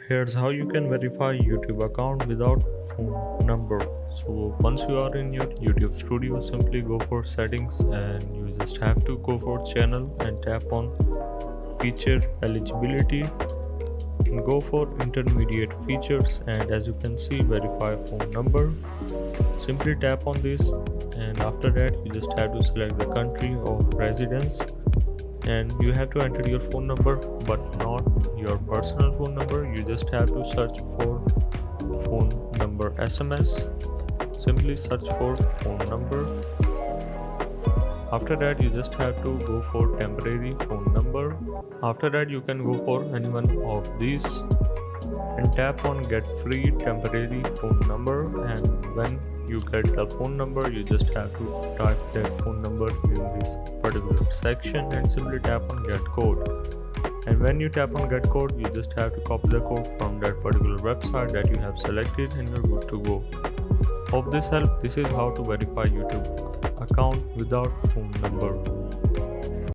Here's how you can verify YouTube account without phone number. So once you are in your YouTube studio, simply go for settings and you just have to go for channel and tap on feature eligibility and go for intermediate features, and as you can see, verify phone number. Simply tap on this, and after that you just have to select the country of residence, and you have to enter your phone number but not your personal phone number. You just have to search for phone number SMS. Simply search for phone number. After that you just have to go for temporary phone number. After that you can go for any one of these and tap on get free temporary phone number, and when you get the phone number you just have to type that phone number in this particular section and simply tap on get code. And when you tap on get code, you just have to copy the code from that particular website that you have selected and you're good to go. Hope this helped. This is how to verify YouTube account without phone number.